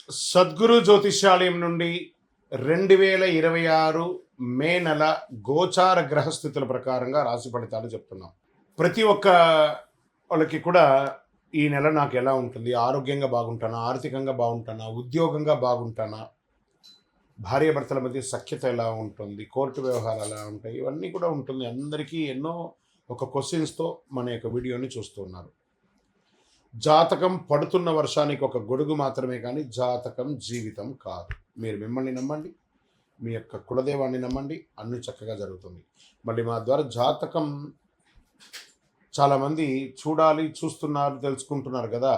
సద్గురు జ్యోతిష్యాలయం నుండి 2026 మే నెల గోచార గ్రహస్థితుల ప్రకారంగా రాశి ఫలితాలు చెప్తున్నాం. ప్రతి ఒక్క వాళ్ళకి కూడా ఈ నెల నాకు ఎలా ఉంటుంది, ఆరోగ్యంగా బాగుంటానా, ఆర్థికంగా బాగుంటానా, ఉద్యోగంగా బాగుంటానా, భార్యాభర్తల మధ్య సఖ్యత ఎలా ఉంటుంది, కోర్టు వ్యవహారాలు ఎలా ఉంటాయి, ఇవన్నీ కూడా ఉంటుంది. అందరికీ ఎన్నో ఒక క్వశ్చన్స్తో మన యొక్క వీడియోని చూస్తున్నారు. జాతకం పడుతున్న వర్షానికి ఒక గొడుగు మాత్రమే కానీ జాతకం జీవితం కాదు. మీరు మిమ్మల్ని నమ్మండి, మీ యొక్క కులదేవాన్ని నమ్మండి, అన్ని చక్కగా జరుగుతుంది. మళ్ళీ మా ద్వారా జాతకం చాలామంది చూస్తున్నారు, తెలుసుకుంటున్నారు కదా.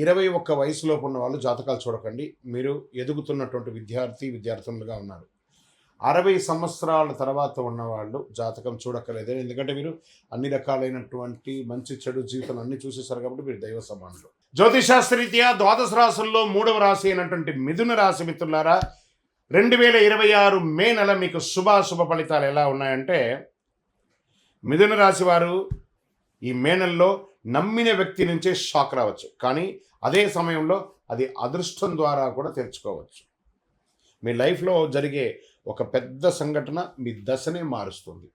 21 వయసులోపు ఉన్న వాళ్ళు జాతకాలు చూడకండి. మీరు ఎదుగుతున్నటువంటి విద్యార్థులుగా ఉన్నారు. 60 సంవత్సరాల తర్వాత ఉన్నవాళ్ళు జాతకం చూడక్కర్లేదు. ఎందుకంటే మీరు అన్ని రకాలైనటువంటి మంచి చెడు జీవితం అన్ని చూసేశారు కాబట్టి మీరు దైవ సమానులు. జ్యోతిషాస్త్రరీత్యా ద్వాదశ రాశుల్లో 3వ రాశి అయినటువంటి మిథున రాశి మిత్రులారా, 2026 మే నెల మీకు శుభ ఫలితాలు ఎలా ఉన్నాయంటే, మిథున రాశి వారు ఈ మే నెలలో నమ్మిన వ్యక్తి నుంచే షాక్ రావచ్చు, కానీ అదే సమయంలో అది అదృష్టం ద్వారా కూడా తెరుచుకోవచ్చు. మీ లైఫ్లో జరిగే ఒక పెద్ద సంఘటన మీ దశనే మారుస్తుంది.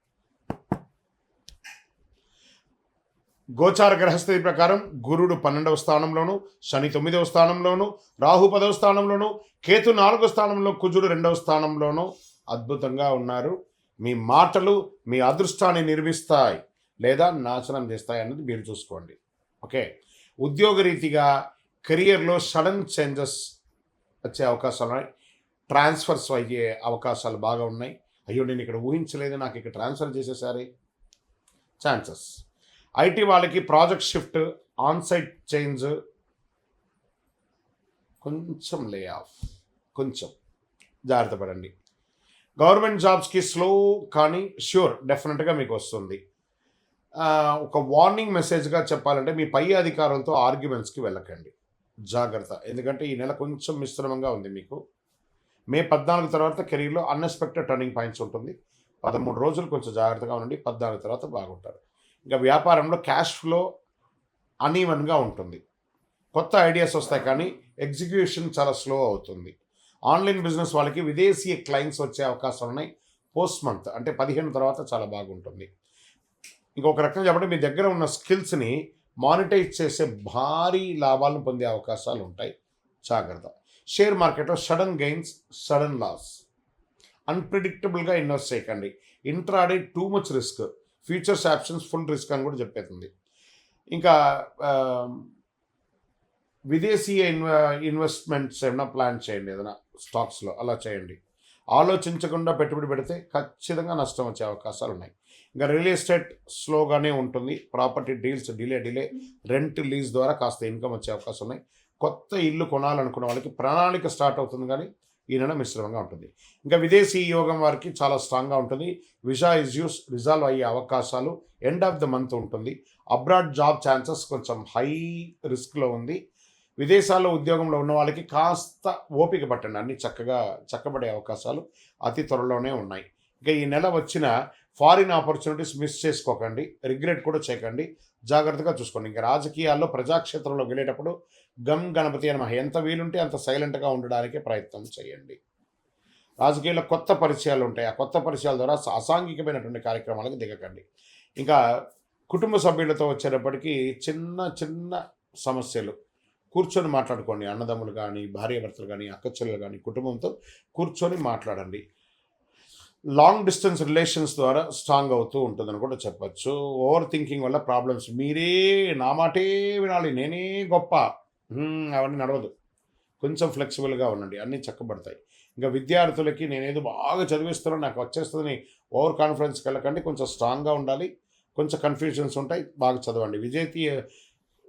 గోచార గ్రహస్థితి ప్రకారం గురుడు 12వ స్థానంలోను, శని 9వ స్థానంలోను, రాహు 10వ స్థానంలోను, కేతు 4వ స్థానంలో, కుజుడు 2వ స్థానంలోను అద్భుతంగా ఉన్నారు. మీ మాటలు మీ అదృష్టాన్ని నిర్మిస్తాయి లేదా నాశనం చేస్తాయి అన్నది మీరు చూసుకోండి. ఓకే, ఉద్యోగరీతిగా కెరియర్లో సడన్ చేంజెస్ వచ్చే అవకాశాలు ఉన్నాయి. ట్రాన్స్ఫర్స్ అయ్యే అవకాశాలు బాగా ఉన్నాయి. అయ్యో నేను ఇక్కడ ఊహించలేదు, నాకు ఇక్కడ ట్రాన్స్ఫర్ చేసేసారే ఛాన్సెస్. ఐటీ వాళ్ళకి ప్రాజెక్ట్ షిఫ్ట్, ఆన్సైట్ చేంజ్, కొంచెం లే ఆఫ్, కొంచెం జాగ్రత్త పడండి. గవర్నమెంట్ జాబ్స్కి స్లో కానీ ష్యూర్ డెఫినెట్గా మీకు వస్తుంది. ఒక వార్నింగ్ మెసేజ్గా చెప్పాలంటే మీ పై అధికారులతో ఆర్గ్యుమెంట్స్కి వెళ్ళకండి, జాగ్రత్త. ఎందుకంటే ఈ నెల కొంచెం మిశ్రమంగా ఉంది మీకు. మే 14 తర్వాత కెరీర్లో అన్ఎక్స్పెక్టెడ్ టర్నింగ్ పాయింట్స్ ఉంటుంది. 13 రోజులు కొంచెం జాగ్రత్తగా ఉండండి, 14 తర్వాత బాగుంటారు. ఇంకా వ్యాపారంలో క్యాష్ ఫ్లో అనీవన్గా ఉంటుంది. కొత్త ఐడియాస్ వస్తాయి కానీ ఎగ్జిక్యూషన్ చాలా స్లో అవుతుంది. ఆన్లైన్ బిజినెస్ వాళ్ళకి విదేశీ క్లయింట్స్ వచ్చే అవకాశాలు ఉన్నాయి. పోస్ట్ మంత్ అంటే 15 తర్వాత చాలా బాగుంటుంది. ఇంకొక రకంగా చెప్పంటే మీ దగ్గర ఉన్న స్కిల్స్ని మానిటైజ్ చేసే భారీ లాభాలను పొందే అవకాశాలు ఉంటాయి, జాగ్రత్త. షేర్ మార్కెట్లో సడన్ గెయిన్స్, సడన్ లాస్, అన్ప్రిడిక్టబుల్గా ఇన్వెస్ట్ చేయకండి. Intraday too much risk, futures options full risk అని కూడా చెప్పేస్తుంది. ఇంకా విదేశీ ఇన్వెస్ట్మెంట్స్ ఏమైనా ప్లాన్ చేయండి, ఏదైనా స్టాక్స్లో అలా చేయండి. ఆలోచించకుండా పెట్టుబడి పెడితే ఖచ్చితంగా నష్టం వచ్చే అవకాశాలు ఉన్నాయి. ఇంకా రియల్ ఎస్టేట్ స్లోగానే ఉంటుంది. Property deals delay, rent lease ద్వారా కాస్త ఇన్కమ్ వచ్చే అవకాశం ఉన్నాయి. కొత్త ఇల్లు కొనాలనుకున్న వాళ్ళకి ప్రణాళిక స్టార్ట్ అవుతుంది, కానీ ఈ నెల మిశ్రమంగా ఉంటుంది. ఇంకా విదేశీ యోగం వారికి చాలా స్ట్రాంగ్గా ఉంటుంది. విజా ఇష్యూస్ రిజాల్వ్ అయ్యే అవకాశాలు ఎండ్ ఆఫ్ ద మంత్ ఉంటుంది. అబ్రాడ్ జాబ్ ఛాన్సెస్ కొంచెం హై రిస్క్లో ఉంది. విదేశాల్లో ఉద్యోగంలో ఉన్న వాళ్ళకి కాస్త ఓపిక పట్టండి, అన్నీ చక్కబడే అవకాశాలు అతి త్వరలోనే ఉన్నాయి. ఇంకా ఈ నెల వచ్చిన ఫారిన్ ఆపర్చునిటీస్ మిస్ చేసుకోకండి, రిగ్రెట్ కూడా చేయకండి, జాగ్రత్తగా చూసుకోండి. ఇంకా రాజకీయాల్లో ప్రజాక్షేత్రంలో వెళ్ళేటప్పుడు గమ్ గణపతి అని ఎంత వీలుంటే అంత సైలెంట్గా ఉండడానికి ప్రయత్నం చేయండి. రాజకీయాల్లో కొత్త పరిచయాలు ఉంటాయి, ఆ కొత్త పరిచయాల ద్వారా అసాంఘికమైనటువంటి కార్యక్రమాలకు దిగకండి. ఇంకా కుటుంబ సభ్యులతో వచ్చేటప్పటికీ చిన్న సమస్యలు కూర్చొని మాట్లాడుకోండి. అన్నదమ్ములు కానీ, భార్యాభర్తలు కానీ, అక్కచెల్లెలు కానీ కుటుంబంతో కూర్చొని మాట్లాడండి. లాంగ్ డిస్టెన్స్ రిలేషన్స్ ద్వారా స్ట్రాంగ్ అవుతూ ఉంటుందని కూడా చెప్పచ్చు. ఓవర్ థింకింగ్ వల్ల ప్రాబ్లమ్స్, మీరే నా మాటే వినాలి, నేనే గొప్ప, అవన్నీ నడవదు. కొంచెం ఫ్లెక్సిబుల్గా ఉండండి, అన్నీ చక్కబడతాయి. ఇంకా విద్యార్థులకి నేనేదో బాగా చదివిస్తున్నాను నాకు వచ్చేస్తుందని ఓవర్ కాన్ఫిడెన్స్కి వెళ్ళకండి. కొంచెం స్ట్రాంగ్గా ఉండాలి, కొంచెం కన్ఫ్యూజన్స్ ఉంటాయి, బాగా చదవండి.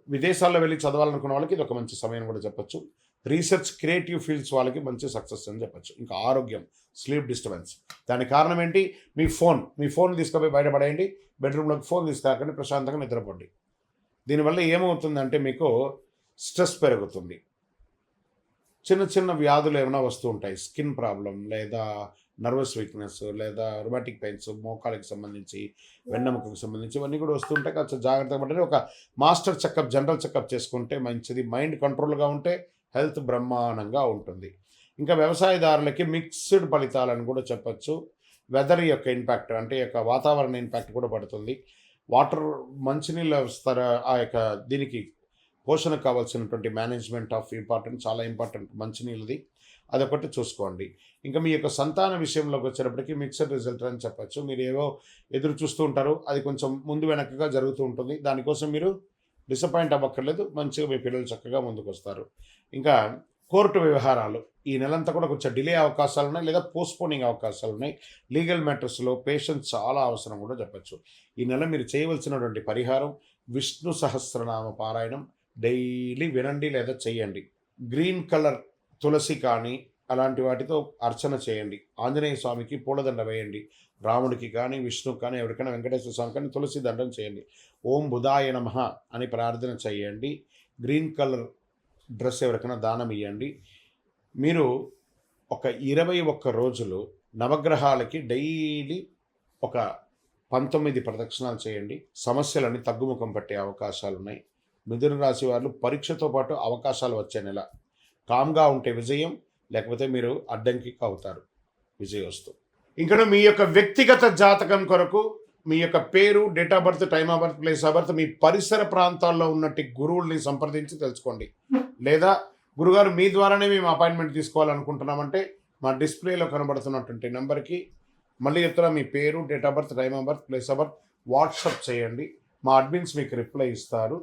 విదేశాల్లో వెళ్ళి చదవాలనుకున్న వాళ్ళకి ఇది ఒక మంచి సమయం కూడా చెప్పచ్చు. రీసెర్చ్ క్రియేటివ్ ఫీల్డ్స్ వాళ్ళకి మంచి సక్సెస్ అని చెప్పచ్చు. ఇంకా ఆరోగ్యం, స్లీప్ డిస్టర్బెన్స్, దానికి కారణం ఏంటి? మీ ఫోన్ తీసుకుపోయి బయటపడేయండి, బెడ్రూమ్లోకి ఫోన్ తీసుకురాకండి, ప్రశాంతంగా నిద్రపోండి. దీనివల్ల ఏమవుతుందంటే మీకు స్ట్రెస్ పెరుగుతుంది. చిన్న వ్యాధులు ఏమైనా వస్తూ ఉంటాయి, స్కిన్ ప్రాబ్లం లేదా నర్వస్ వీక్నెస్ లేదా రొమాటిక్ పెయిన్స్, మోకాళ్ళకి సంబంధించి, వెన్నెముకకు సంబంధించి ఇవన్నీ కూడా వస్తుంటాయి. కాస్త జాగ్రత్తగా పడి ఒక మాస్టర్ చెకప్, జనరల్ చెకప్ చేసుకుంటే మంచిది. మైండ్ కంట్రోల్గా ఉంటే హెల్త్ బ్రహ్మాండంగా ఉంటుంది. ఇంకా వ్యవసాయదారులకి మిక్స్డ్ ఫలితాలని కూడా చెప్పొచ్చు. వెదర్ యొక్క ఇంపాక్ట్ అంటే యొక్క వాతావరణ ఇంపాక్ట్ కూడా పడుతుంది. వాటర్ మంచినీళ్ళ ఆ యొక్క దీనికి పోషణకు కావాల్సినటువంటి మేనేజ్మెంట్ ఆఫ్ ఇంపార్టెంట్ చాలా ఇంపార్టెంట్ మంచినీళ్ళది. అదొకటి చూసుకోండి. ఇంకా మీ యొక్క సంతాన విషయంలోకి వచ్చేటప్పటికి మిక్స్డ్ రిజల్ట్ అని చెప్పొచ్చు. మీరు ఏవో ఎదురు చూస్తూ ఉంటారు, అది కొంచెం ముందు వెనకగా జరుగుతూ ఉంటుంది. దానికోసం మీరు డిసప్పాయింట్ అవ్వక్కర్లేదు. మంచిగా మీ పిల్లలు చక్కగా ముందుకు వస్తారు. ఇంకా కోర్టు వ్యవహారాలు ఈ నెలంతా కూడా కొంచెం డిలే అవకాశాలు ఉన్నాయి, లేదా పోస్ట్పోనింగ్ అవకాశాలు ఉన్నాయి. లీగల్ మ్యాటర్స్లో పేషెన్స్ చాలా అవసరం కూడా చెప్పచ్చు. ఈ నెల మీరు చేయవలసినటువంటి పరిహారం విష్ణు సహస్రనామ పారాయణం డైలీ వినండి లేదా చేయండి. గ్రీన్ కలర్ తులసి కానీ అలాంటి వాటితో అర్చన చేయండి. ఆంజనేయ స్వామికి పూలదండ వేయండి. రాముడికి కానీ విష్ణుకి కానీ ఎవరికైనా వెంకటేశ్వర స్వామి కానీ తులసి దండం చేయండి. ఓం బుధాయ నమః అని ప్రార్థన చేయండి. గ్రీన్ కలర్ డ్రెస్ ఎవరికైనా దానం ఇవ్వండి. మీరు ఒక 21 రోజులు నవగ్రహాలకి డైలీ ఒక 19 ప్రదక్షిణాలు చేయండి. సమస్యలన్నీ తగ్గుముఖం పట్టే అవకాశాలు ఉన్నాయి. మిథున రాశి వారు పరీక్షతో పాటు అవకాశాలు వచ్చే నెల. కామ్గా ఉంటే విజయం, లేకపోతే మీరు అడ్డంకి అవుతారు. విజయోస్తు. ఇంకా మీ యొక్క వ్యక్తిగత జాతకం కొరకు మీ యొక్క పేరు, date of birth, time of birth, place of birth, మీ పరిసర ప్రాంతాల్లో ఉన్నట్టు గురువుల్ని సంప్రదించి తెలుసుకోండి. లేదా గురుగారు మీ ద్వారానే మేము అపాయింట్మెంట్ తీసుకోవాలనుకుంటున్నామంటే మా డిస్ప్లేలో కనబడుతున్నటువంటి నెంబర్కి మళ్ళీ చెప్తున్నా, మీ పేరు, date of birth, time of birth, place of birth WhatsApp చేయండి. మా అడ్మిన్స్ మీకు రిప్లై ఇస్తారు.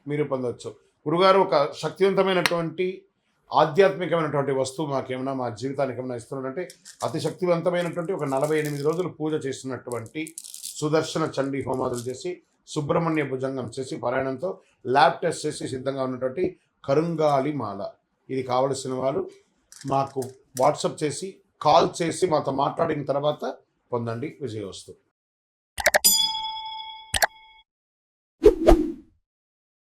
మీరు పొందవచ్చు. గురుగారు ఒక శక్తివంతమైనటువంటి ఆధ్యాత్మికమైనటువంటి వస్తువు మాకేమైనా మా జీవితానికి ఏమైనా ఇస్తున్నారంటే అతి శక్తివంతమైనటువంటి ఒక 48 రోజులు పూజ చేస్తున్నటువంటి సుదర్శన చండీ హోమాదులు చేసి సుబ్రహ్మణ్య భుజంగం చేసి పారాయణంతో ల్యాబ్ టెస్ట్ చేసి సిద్ధంగా ఉన్నటువంటి కరుంగాలి మాల. ఇది కావలసిన వారు మాకు వాట్సాప్ చేసి కాల్ చేసి మాతో మాట్లాడిన తర్వాత పొందండి. విజయోస్తు.